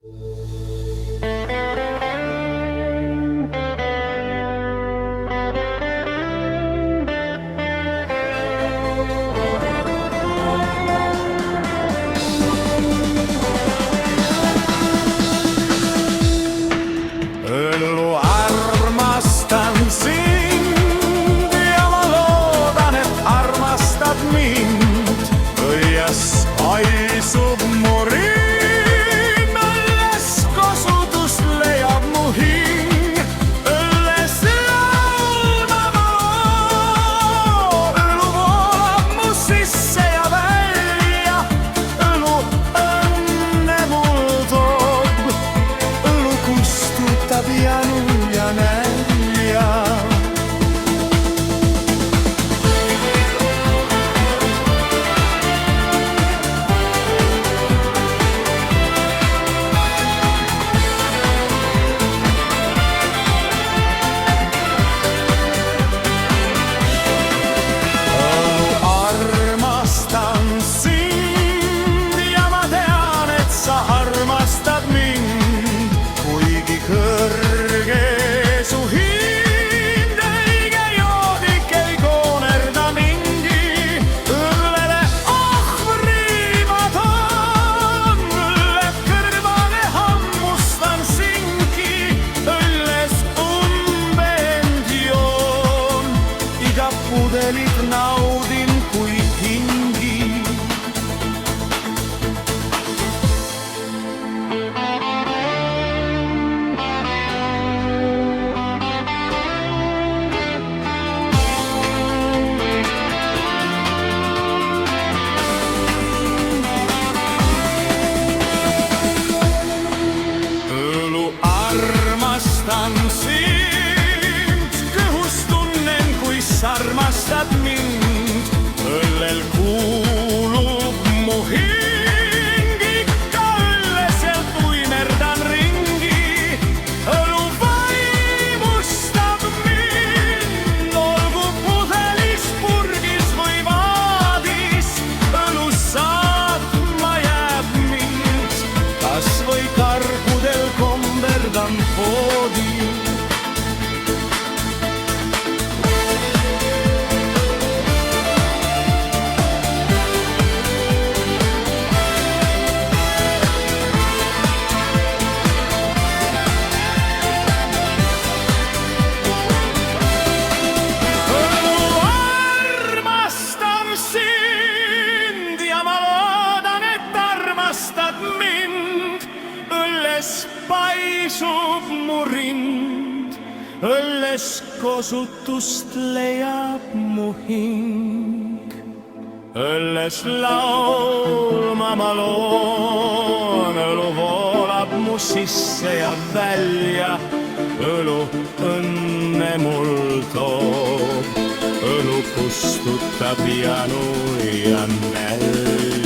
Õllu armastan sind ja ma loodan, et armastad mind. Õies paisub mu rimm, õlles kosutust leiab mu hing. Õlles laulma ma, õlu voolab mu sisse ja välja. Õlu õnne mul toob, õlu kustutab janu ja nälja. Armastan sind ja ma tean, et sa armastad mind, kuigi kõrge su hind õige joodik ei koonerda mingi. Õllele ohvri ma toon, õlle kõrvale hammustan sinki. Õlles umbend joon, iga pudelit naudin kui hingi. Õlu armastan sind, kõhus tunnen, kui sa armastad mind. Õllel kuulub mu hing, ikka õlleselt uimerdan ringi. Õlu vaimustab mind, olgu pudelis, purgis või vaadis. Õlu saatma jääb mind, kas või kargudel komberdan poodi. Armastan sind ja ma loodan, et armastad mind. Õlles paisub mu rind, õlles kosutust leiab mu hing. Õlles laulma ma loon, õlu voolab mu sisse ja välja. Õlu õnne mul toob, õlu kustutab janu ja nälja.